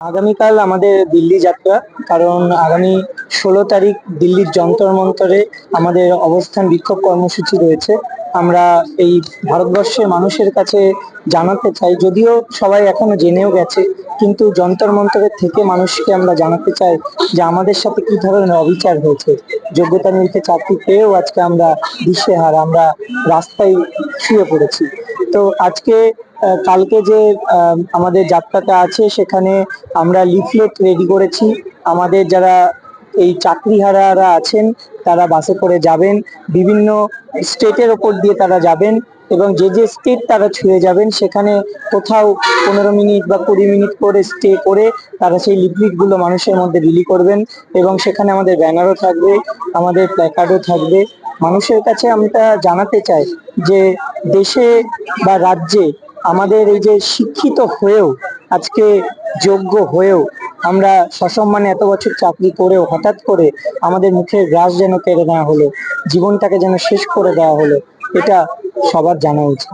আগামীকাল আমাদের দিল্লি যাত্রা। কারণ আগামী 16 তারিখ দিল্লির যন্তর মন্তরে আমাদের অবস্থান বিক্ষোভ কর্মসূচি রয়েছে। আমরা এই ভারতবর্ষের মানুষের কাছে জানাতে চাই, যদিও সবাই এখনো জেনেও গেছে, কিন্তু যন্তর মন্তরের থেকে মানুষকে আমরা জানাতে চাই যে আমাদের সাথে কি ধরনের অবিচার হয়েছে। যোগ্যতা নিরিখে চাকরি পেয়েও আজকে আমরা দিশেহারা, আমরা রাস্তায় শুয়ে পড়েছি। তো আজকে কালকে যে আমাদের যাত্রাটা আছে, সেখানে আমরা লিফলেট রেডি করেছি। আমাদের যারা এই চাকরিহারারা আছেন তারা বাসে করে যাবেন, বিভিন্ন স্টেটের ওপর দিয়ে তারা যাবেন, এবং যে যে স্টেট তারা ছুঁয়ে যাবেন সেখানে কোথাও 15 মিনিট বা 20 মিনিট করে স্টে করে তারা সেই লিফলেট গুলো মানুষের মধ্যে বিলি করবেন। এবং সেখানে আমাদের ব্যানারও থাকবে, আমাদের প্ল্যাকার্ডও থাকবে। মানুষের কাছে আমরা জানাতে চাই যে দেশে বা রাজ্যে আমাদের এই যে শিক্ষিত হয়েও, আজকে যোগ্য হয়েও, আমরা সসম্মানে এত বছর চাকরি করেও হঠাৎ করে আমাদের মুখের গ্রাস যেন কেড়ে নেওয়া হলো, জীবনটাকে যেন শেষ করে দেওয়া হলো, এটা সবার জানা উচিত।